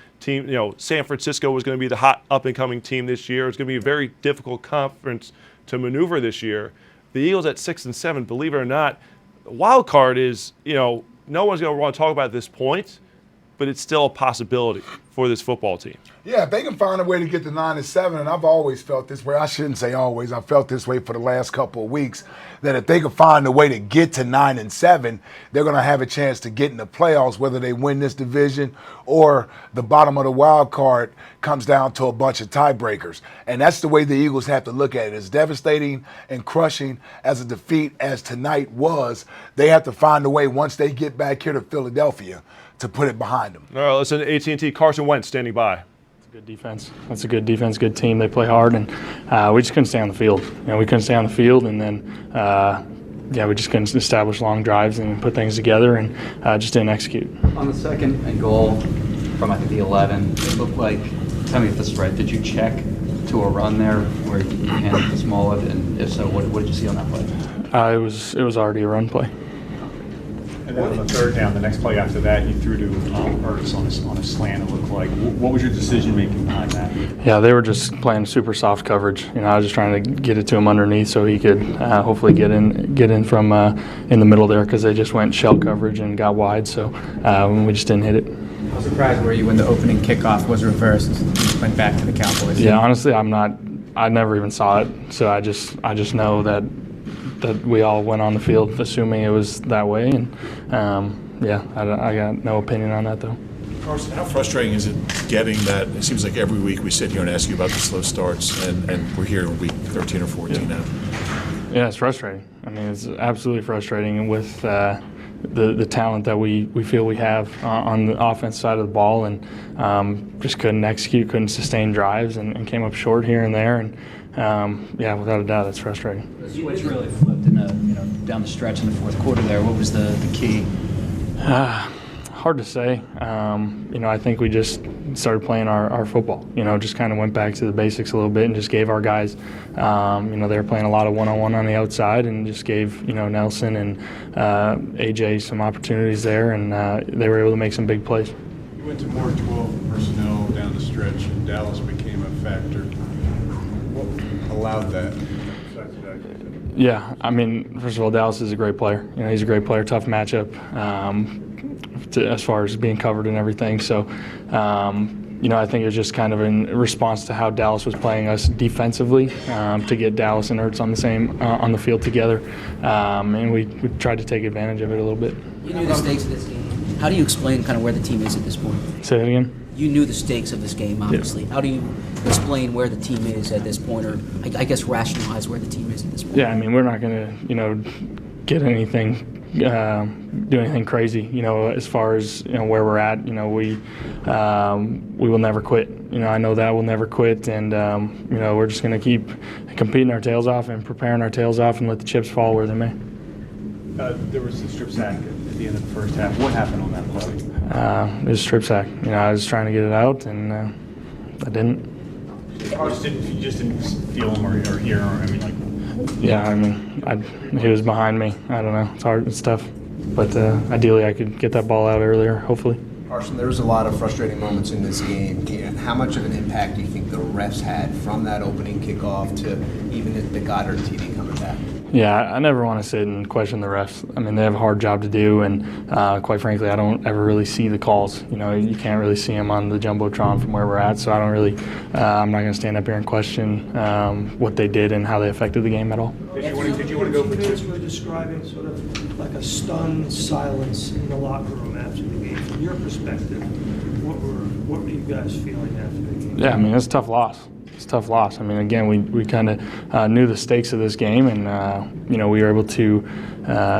San Francisco was going to be the hot up-and-coming team this year. It's going to be a very difficult conference to maneuver this year. The Eagles at 6-7, believe it or not, the wild card is, no one's going to want to talk about at this point, but it's still a possibility for this football team. Yeah, if they can find a way to get to 9-7, and I've always felt this way. I shouldn't say always. I've felt this way for the last couple of weeks, that if they can find a way to get to 9-7, they're going to have a chance to get in the playoffs, whether they win this division or the bottom of the wild card comes down to a bunch of tiebreakers. And that's the way the Eagles have to look at it. As devastating and crushing as a defeat as tonight was, they have to find a way, once they get back here to Philadelphia, to put it behind them. All right, listen, AT&T, Carson Wentz standing by. Good defense. That's a good defense, good team. They play hard, and we just couldn't stay on the field. We couldn't stay on the field, and then we just couldn't establish long drives and put things together, and just didn't execute. On the 2nd and goal from, I think, the 11, it looked like, tell me if this is right, did you check to a run there where you handed it to Smollett, and if so, what did you see on that play? It was already a run play. And then on the 3rd down, the next play after that, you threw to Ertz on a slant, it looked like. What was your decision-making behind that? Yeah, they were just playing super soft coverage. I was just trying to get it to him underneath so he could hopefully get in from in the middle there, because they just went shell coverage and got wide, so we just didn't hit it. How surprised were you when the opening kickoff was reversed and went back to the Cowboys? Yeah, honestly, I never even saw it, so I just know that we all went on the field assuming it was that way, and I got no opinion on that though. Carson, how frustrating is it getting that? It seems like every week we sit here and ask you about the slow starts, and we're here in week 13 or 14 now. Yeah, it's frustrating. I mean, it's absolutely frustrating with the talent that we feel we have on the offense side of the ball, and just couldn't execute, couldn't sustain drives, and came up short here and there, and without a doubt, that's frustrating. The switch really flipped down the stretch in the 4th quarter there. What was the key? Hard to say. I think we just started playing our football. Just kind of went back to the basics a little bit and just gave our guys, they were playing a lot of one-on-one on the outside, and just gave, Nelson and AJ some opportunities there, and they were able to make some big plays. You went to more 12 personnel down the stretch, and Dallas became a factor. What allowed that? Yeah, I mean, first of all, Dallas is a great player. He's a great player, tough matchup as far as being covered and everything. So, I think it was just kind of in response to how Dallas was playing us defensively to get Dallas and Ertz on the field together, and we tried to take advantage of it a little bit. You knew the stakes of this game. How do you explain kind of where the team is at this point? Say that again? You knew the stakes of this game, obviously. Yeah. How do you explain where the team is at this point, or I guess rationalize where the team is at this point? Yeah, I mean, we're not going to, get anything, do anything crazy, as far as, where we're at. We will never quit. I know that we'll never quit, and, we're just going to keep competing our tails off and preparing our tails off and let the chips fall where they may. There was a strip sack at the end of the first half. What happened on that play? It was a strip sack. I was trying to get it out, and I didn't. You just didn't feel him or hear him? Yeah, I mean, he was behind me. I don't know. It's hard. It's tough. But ideally, I could get that ball out earlier, hopefully. Carson, there was a lot of frustrating moments in this game. How much of an impact do you think the refs had from that opening kickoff to even the Goddard TD coming back? Yeah, I never want to sit and question the refs. I mean, they have a hard job to do, and quite frankly, I don't ever really see the calls. You know, you can't really see them on the Jumbotron from where we're at, so I don't really, I'm not going to stand up here and question what they did and how they affected the game at all. Did you want to go for Teammates two? were describing sort of like a stunned silence in the locker room after the game. From your perspective, what were you guys feeling after the game? Yeah, I mean, it's a tough loss. It's a tough loss. I mean, again, we kind of knew the stakes of this game, and you know, we were able to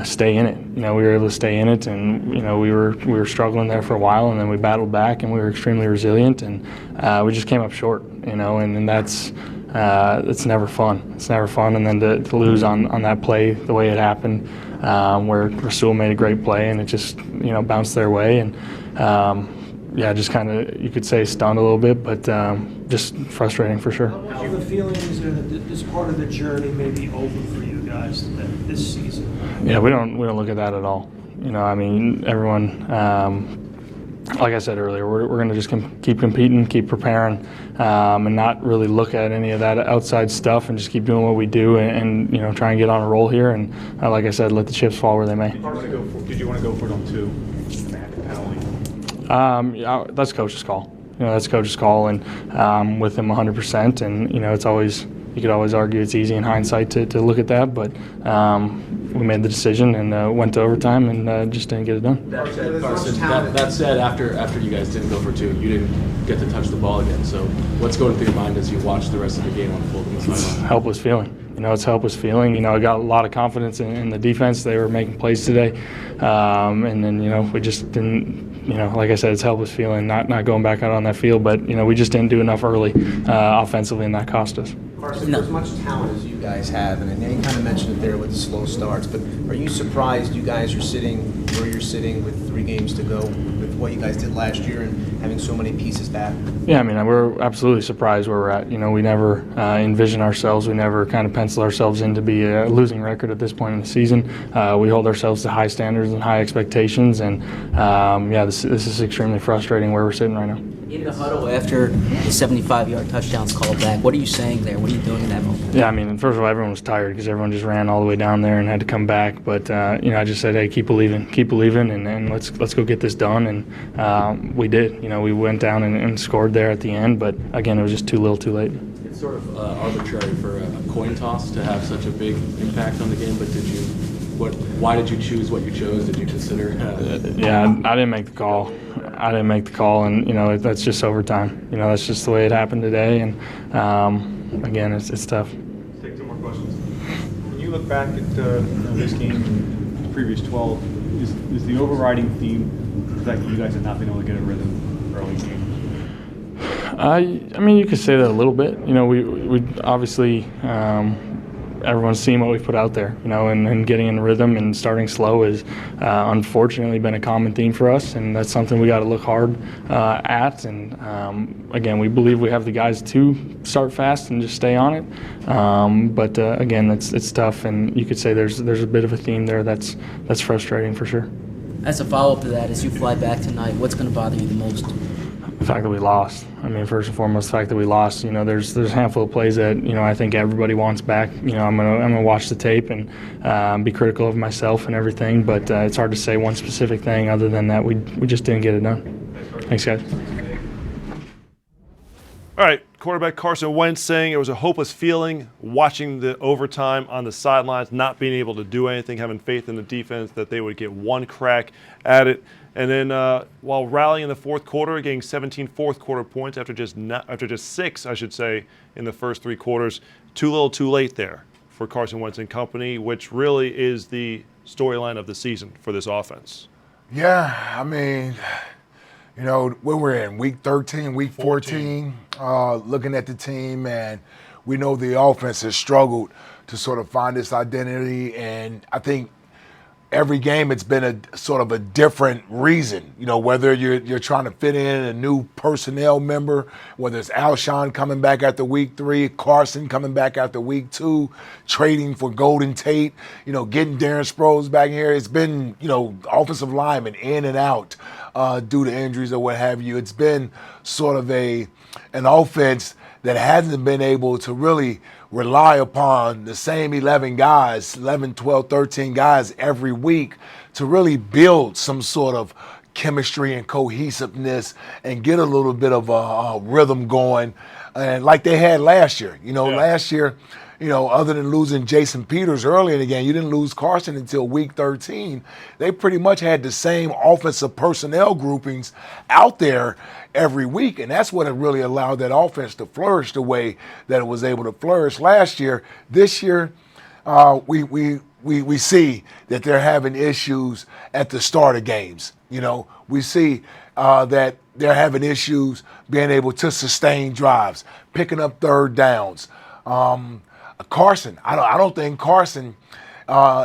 stay in it. You know, we were able to stay in it, and you know, we were struggling there for a while, and then we battled back, and we were extremely resilient, and we just came up short. You know, and that's it's never fun. It's never fun, and then to lose on that play the way it happened, where Rasul made a great play, and it just bounced their way, and yeah, just kind of, you could say, stunned a little bit, but just frustrating for sure. How much of a feeling is there that this part of the journey may be over for you guys this season? Yeah, we don't look at that at all. You know, I mean, everyone, like I said earlier, we're going to just keep competing, keep preparing, and not really look at any of that outside stuff, and just keep doing what we do, and try and get on a roll here. And like I said, let the chips fall where they may. Did you want to go for it on two? And they had the penalty. Yeah, that's coach's call. That's coach's call, and with him 100%. And it's always, you could always argue it's easy in hindsight to look at that, but we made the decision and went to overtime and just didn't get it done. That said, after you guys didn't go for two, you didn't get to touch the ball again. So what's going through your mind as you watch the rest of the game unfold in the sideline? Helpless feeling. It's a helpless feeling. I got a lot of confidence in the defense. They were making plays today, and then we just didn't. Like I said, it's a helpless feeling not going back out on that field. But we just didn't do enough early offensively, and that cost us. Carson, for as much talent as you guys have, and I know you kind of mentioned it there with the slow starts, but are you surprised you guys are sitting where you're sitting with 3 games to go with what you guys did last year and having so many pieces back? Yeah, I mean, we're absolutely surprised where we're at. We never envision ourselves. We never kind of pencil ourselves in to be a losing record at this point in the season. We hold ourselves to high standards and high expectations, and yeah, this is extremely frustrating where we're sitting right now. In the huddle after the 75-yard touchdowns called back, what are you saying there? What are you doing in that moment? Yeah, I mean, first of all, everyone was tired because everyone just ran all the way down there and had to come back. But I just said, hey, keep believing, and let's go get this done. And we did. We went down and scored there at the end. But again, it was just too little, too late. It's sort of arbitrary for a coin toss to have such a big impact on the game. But why did you choose what you chose? Did you consider? Yeah, I didn't make the call. And that's just overtime. That's just the way it happened today. And again, it's tough. Let's take 2 more questions. When you look back at this game and the previous 12, is the overriding theme the fact that you guys have not been able to get a rhythm early game? I mean, you could say that a little bit. We obviously. Everyone's seen what we've put out there, and getting in rhythm and starting slow has unfortunately been a common theme for us, and that's something we got to look hard at. And again, we believe we have the guys to start fast and just stay on it. But again, it's tough, and you could say there's a bit of a theme there that's frustrating for sure. As a follow-up to that, as you fly back tonight, what's going to bother you the most? The fact that we lost. I mean, first and foremost, the fact that we lost. There's a handful of plays that I think everybody wants back. I'm gonna watch the tape and be critical of myself and everything. But it's hard to say one specific thing other than that we just didn't get it done. Thanks, guys. All right, quarterback Carson Wentz saying it was a hopeless feeling watching the overtime on the sidelines, not being able to do anything, having faith in the defense that they would get one crack at it. And then while rallying in the fourth quarter, getting 17 fourth-quarter points after just 6, I should say, in the first 3 quarters, too little, too late there for Carson Wentz and company, which really is the storyline of the season for this offense. Yeah, I mean, when we're in week 13, week 14, looking at the team, and we know the offense has struggled to sort of find its identity, and I think every game it's been a sort of a different reason. Whether you're trying to fit in a new personnel member, whether it's Alshon coming back after week 3, Carson coming back after week 2, trading for Golden Tate, getting Darren Sproles back here. It's been, offensive linemen in and out due to injuries or what have you. It's been sort of an offense that hasn't been able to really rely upon the same 11 guys, 11, 12, 13 guys every week to really build some sort of chemistry and cohesiveness and get a little bit of a rhythm going, and like they had last year. Last year, other than losing Jason Peters early in the game, you didn't lose Carson until week 13. They pretty much had the same offensive personnel groupings out there every week, and that's what had really allowed that offense to flourish the way that it was able to flourish last year. This year, we see that they're having issues at the start of games. We see that they're having issues being able to sustain drives, picking up third downs. Carson, I don't think Carson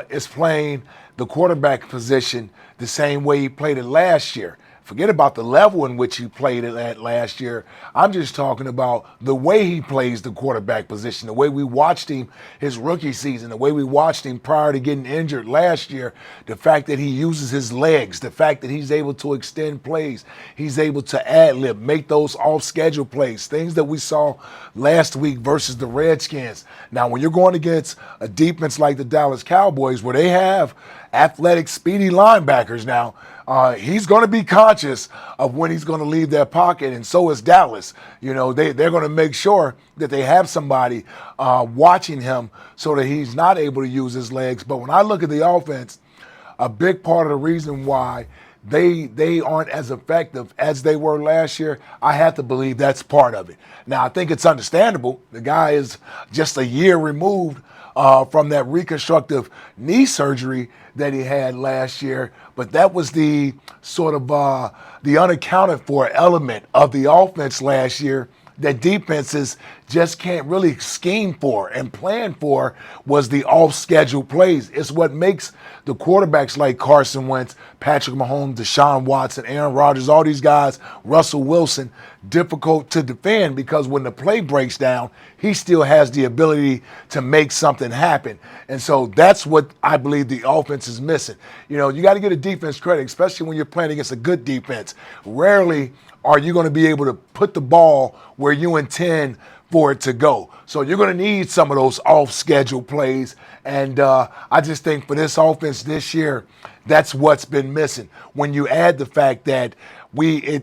is playing the quarterback position the same way he played it last year. Forget about the level in which he played it at last year. I'm just talking about the way he plays the quarterback position, the way we watched him his rookie season, the way we watched him prior to getting injured last year, the fact that he uses his legs, the fact that he's able to extend plays, he's able to ad-lib, make those off-schedule plays, things that we saw last week versus the Redskins. Now, when you're going against a defense like the Dallas Cowboys, where they have athletic, speedy linebackers now, he's going to be conscious of when he's going to leave that pocket, and so is Dallas. They're going to make sure that they have somebody watching him so that he's not able to use his legs. But when I look at the offense, a big part of the reason why they aren't as effective as they were last year, I have to believe that's part of it. Now, I think it's understandable. The guy is just a year removed from that reconstructive knee surgery that he had last year, but that was the sort of the unaccounted for element of the offense last year that defenses just can't really scheme for and plan for, was the off-schedule plays. It's what makes the quarterbacks like Carson Wentz, Patrick Mahomes, Deshaun Watson, Aaron Rodgers, all these guys, Russell Wilson, difficult to defend, because when the play breaks down, he still has the ability to make something happen. And so that's what I believe the offense is missing. You got to get a defense credit, especially when you're playing against a good defense. Rarely are you going to be able to put the ball where you intend for it to go. So you're going to need some of those off-schedule plays. And I just think for this offense this year, that's what's been missing. When you add the fact that we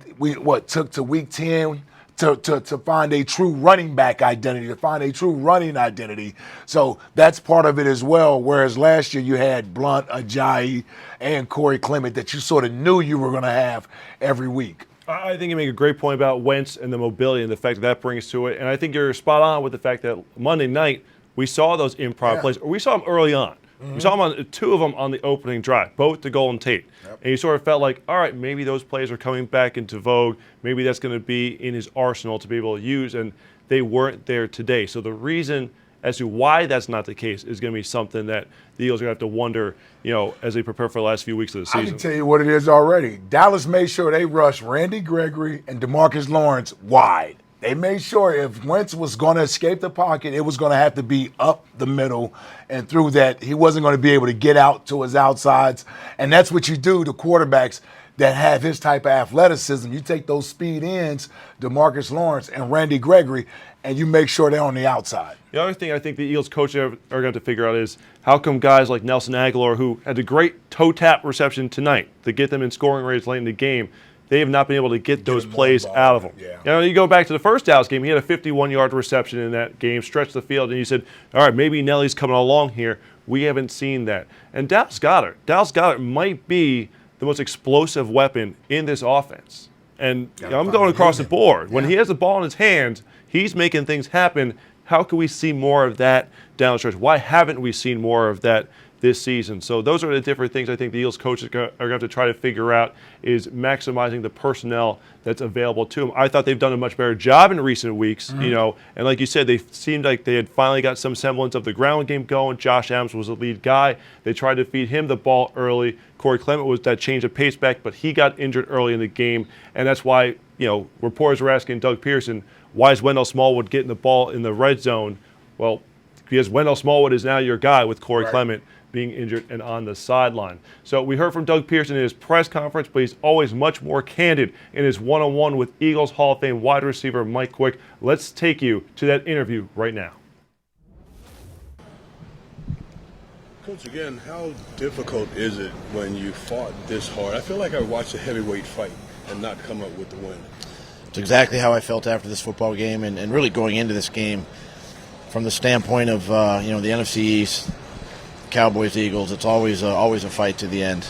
took to week 10 to find a true running back identity, to find a true running identity. So that's part of it as well. Whereas last year you had Blunt, Ajayi, and Corey Clement that you sort of knew you were going to have every week. I think you make a great point about Wentz and the mobility and the fact that brings to it. And I think you're spot on with the fact that Monday night we saw those improv plays. Or we saw them early on. Mm-hmm. We saw them on 2 of them on the opening drive, both to Golden Tate. Yep. And you sort of felt like, all right, maybe those plays are coming back into vogue. Maybe that's going to be in his arsenal to be able to use. And they weren't there today. So the reason as to why that's not the case is going to be something that the Eagles are going to have to wonder, as they prepare for the last few weeks of the season. I can tell you what it is already. Dallas made sure they rushed Randy Gregory and DeMarcus Lawrence wide. They made sure if Wentz was going to escape the pocket, it was going to have to be up the middle, and through that, he wasn't going to be able to get out to his outsides. And that's what you do to quarterbacks that have his type of athleticism. You take those speed ends, DeMarcus Lawrence and Randy Gregory, and you make sure they're on the outside. The other thing I think the Eagles coaches are going to figure out is how come guys like Nelson Aguilar, who had a great toe tap reception tonight to get them in scoring range late in the game, they have not been able to get those plays out of him. Yeah. You go back to the first Dallas game, he had a 51-yard reception in that game, stretched the field, and you said, all right, maybe Nelly's coming along here. We haven't seen that. And Dallas Goedert might be the most explosive weapon in this offense. And I'm going across the board. When he has the ball in his hands, he's making things happen. How can we see more of that down the stretch? Why haven't we seen more of that this season. So those are the different things I think the Eagles coaches are going to have to try to figure out, is maximizing the personnel that's available to them. I thought they've done a much better job in recent weeks, you know, and like you said, they seemed like they had finally got some semblance of the ground game going. Josh Adams was the lead guy. They tried to feed him the ball early. Corey Clement was that change of pace back, but he got injured early in the game, and that's why, you know, reporters were asking Doug Pederson, why is Wendell Smallwood getting the ball in the red zone? Well, because Wendell Smallwood is now your guy with Corey Clement being injured and on the sideline. So we heard from Doug Pederson in his press conference, but he's always much more candid in his one-on-one with Eagles Hall of Fame wide receiver Mike Quick. Let's take you to that interview right now. Coach, again, how difficult is it when you fought this hard? I feel like I watched a heavyweight fight and not come up with the win. It's exactly how I felt after this football game, and really going into this game from the standpoint of you know, the NFC East, Cowboys, Eagles. It's always a fight to the end.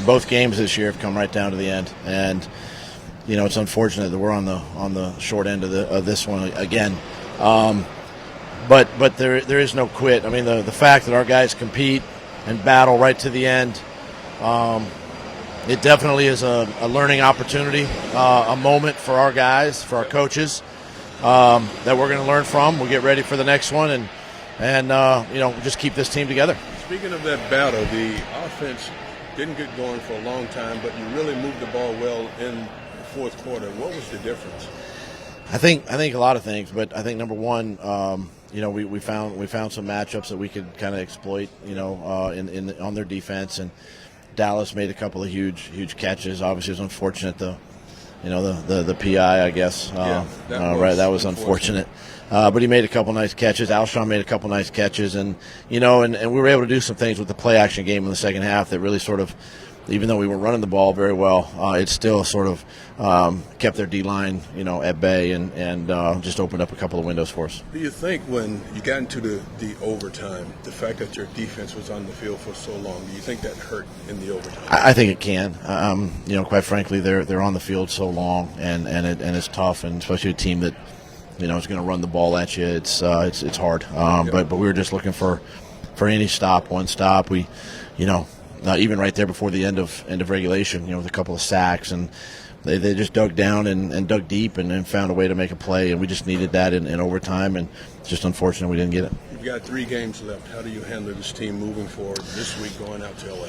Both games this year have come right down to the end, and you know, it's unfortunate that we're on the short end of this one again. But there is no quit. I mean, the fact that our guys compete and battle right to the end, it definitely is a learning opportunity, a moment for our guys, for our coaches, that we're going to learn from. We'll get ready for the next one, and you know, just keep this team together. Speaking of that battle, the offense didn't get going for a long time, but you really moved the ball well in the fourth quarter. What was the difference? I think a lot of things, but I think number one, you know, we found some matchups that we could kind of exploit, you know, on their defense, and Dallas made a couple of huge catches. Obviously, it was unfortunate the PI, I guess. That was unfortunate. But he made a couple nice catches. Alshon made a couple nice catches, and you know, and we were able to do some things with the play action game in the second half that really sort of, even though we were running the ball very well, it still sort of kept their D-line, you know, at bay, and just opened up a couple of windows for us. Do you think when you got into the overtime, the fact that your defense was on the field for so long, do you think that hurt in the overtime? I think it can. You know, quite frankly, they're on the field so long, and it's tough, and especially a team that, you know, is going to run the ball at you. It's hard. But we were just looking for any stop, one stop. We, you know. Even right there before the end of regulation, you know, with a couple of sacks, and they just dug down and dug deep and found a way to make a play, and we just needed that in overtime, and it's just unfortunate we didn't get it. You've got 3 games left. How do you handle this team moving forward this week going out to LA?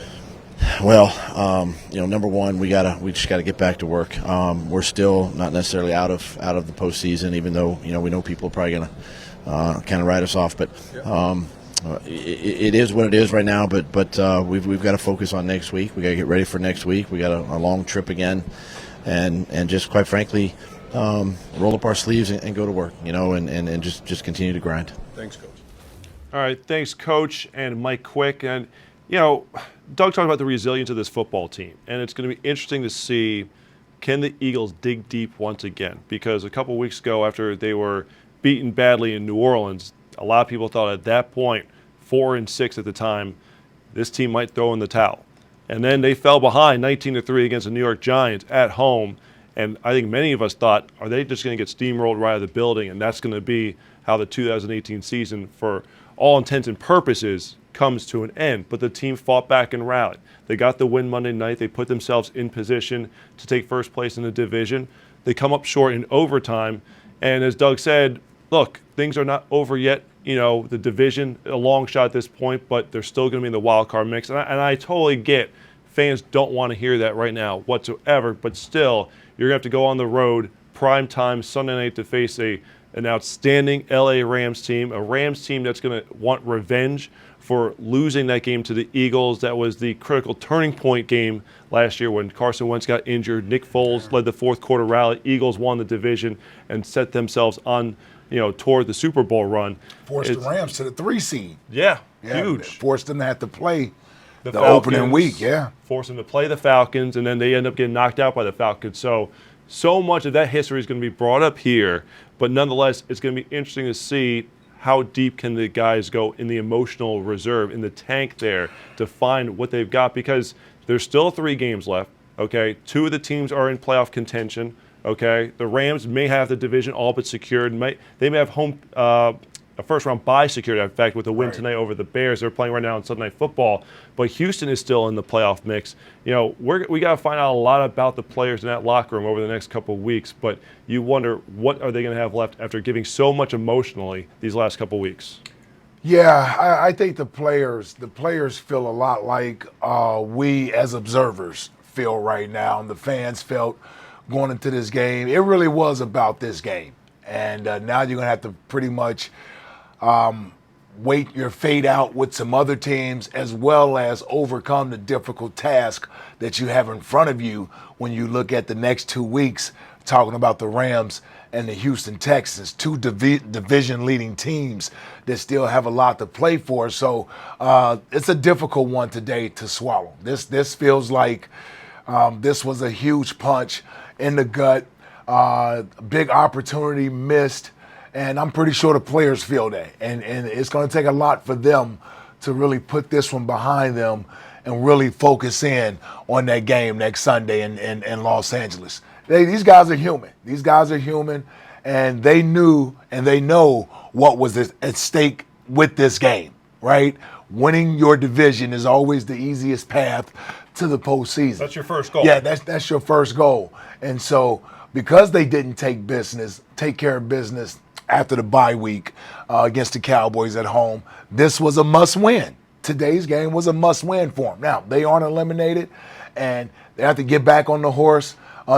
Well, you know, number one, we just gotta get back to work. We're still not necessarily out of the postseason, even though, you know, we know people are probably gonna kind of write us off, but. It is what it is right now, but we've got to focus on next week. We got to get ready for next week. We got a long trip again, and just quite frankly, roll up our sleeves and go to work, you know, and just continue to grind. Thanks, Coach. All right, thanks, Coach, and Mike Quick. And you know, Doug talked about the resilience of this football team, and it's going to be interesting to see, can the Eagles dig deep once again? Because a couple weeks ago, after they were beaten badly in New Orleans, a lot of people thought at that point, 4-6 at the time, this team might throw in the towel. And then they fell behind 19-3 against the New York Giants at home. And I think many of us thought, are they just going to get steamrolled right out of the building? And that's going to be how the 2018 season, for all intents and purposes, comes to an end. But the team fought back and rallied. They got the win Monday night. They put themselves in position to take first place in the division. They come up short in overtime. And as Doug said, look, things are not over yet. You know, the division, a long shot at this point, but they're still going to be in the wild card mix. And I totally get fans don't want to hear that right now whatsoever, but still, you're going to have to go on the road, prime time, Sunday night, to face an outstanding LA Rams team, a Rams team that's going to want revenge for losing that game to the Eagles. That was the critical turning point game last year when Carson Wentz got injured. Nick Foles led the fourth quarter rally. Eagles won the division and set themselves on, you know, toward the Super Bowl run. Forced the Rams to the 3 seed. Yeah, huge. Forced them to have to play the Falcons, opening week, yeah. Forced them to play the Falcons, and then they end up getting knocked out by the Falcons. So much of that history is going to be brought up here, but nonetheless, it's going to be interesting to see how deep can the guys go in the emotional reserve, in the tank there, to find what they've got, because there's still 3 games left, okay? 2 of the teams are in playoff contention. Okay, the Rams may have the division all but secured. They may have home a first-round bye secured. In fact, with a win tonight over the Bears, they're playing right now on Sunday Night Football. But Houston is still in the playoff mix. You know, we got to find out a lot about the players in that locker room over the next couple of weeks. But you wonder, what are they going to have left after giving so much emotionally these last couple of weeks? Yeah, I think the players feel a lot like we as observers feel right now, and the fans felt going into this game. It really was about this game, and now you're going to have to pretty much wait your fate out with some other teams, as well as overcome the difficult task that you have in front of you when you look at the next 2 weeks, talking about the Rams and the Houston Texans, two division-leading teams that still have a lot to play for. So it's a difficult one today to swallow. This feels like this was a huge punch in the gut, big opportunity missed, and I'm pretty sure the players feel that. And it's going to take a lot for them to really put this one behind them and really focus in on that game next Sunday in Los Angeles. These guys are human. These guys are human, and they knew and they know what was at stake with this game, right? Winning your division is always the easiest path to the postseason. That's your first goal. Yeah, that's your first goal. And so because they didn't take care of business after the bye week against the Cowboys at home, this was a must-win. Today's game was a must-win for them. Now, they aren't eliminated, and they have to get back on the horse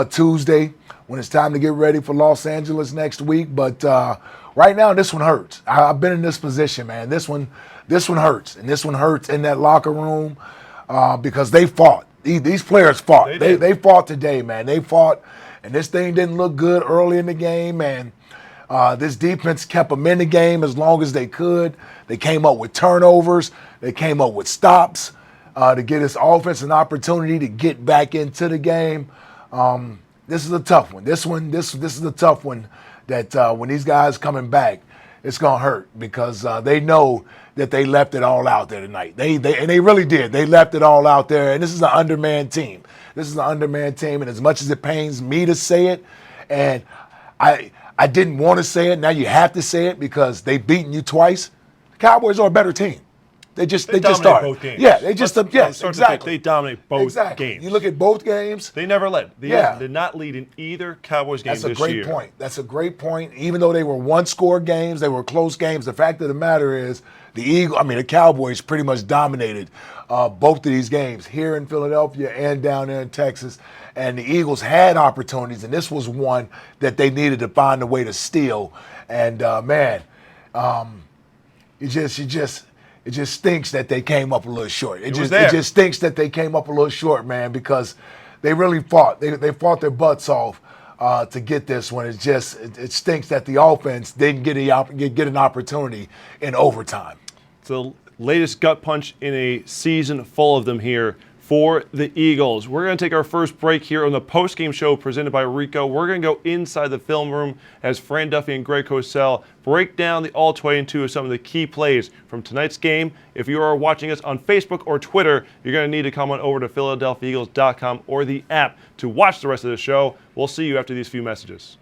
Tuesday when it's time to get ready for Los Angeles next week. But right now, this one hurts. I've been in this position, man. This one hurts, and this one hurts in that locker room because they fought. These players fought. They fought today, man. They fought, and this thing didn't look good early in the game, and this defense kept them in the game as long as they could. They came up with turnovers. They came up with stops to get this offense an opportunity to get back into the game. This is a tough one. This is a tough one that when these guys coming back, it's gonna hurt because they know that they left it all out there tonight. They really did. They left it all out there, and this is an undermanned team. This is an undermanned team, and as much as it pains me to say it, and I didn't want to say it, now you have to say it because they've beaten you twice. The Cowboys are a better team. They just dominate both games. Yeah, they just exactly. They dominate both games. You look at both games. They never led. They did not lead in either Cowboys game this year. That's a great point. That's a great point. Even though they were one-score games, they were close games. The fact of the matter is, the Cowboys pretty much dominated both of these games here in Philadelphia and down there in Texas. And the Eagles had opportunities, and this was one that they needed to find a way to steal. And it just stinks that they came up a little short. It just stinks that they came up a little short, man, because they really fought. They fought their butts off to get this one. It stinks that the offense didn't get an opportunity in overtime. It's the latest gut punch in a season full of them here for the Eagles. We're going to take our first break here on the Postgame Show presented by Ricoh. We're going to go inside the film room as Fran Duffy and Greg Cosell break down the all-22 of some of the key plays from tonight's game. If you are watching us on Facebook or Twitter, you're going to need to come on over to PhiladelphiaEagles.com or the app to watch the rest of the show. We'll see you after these few messages.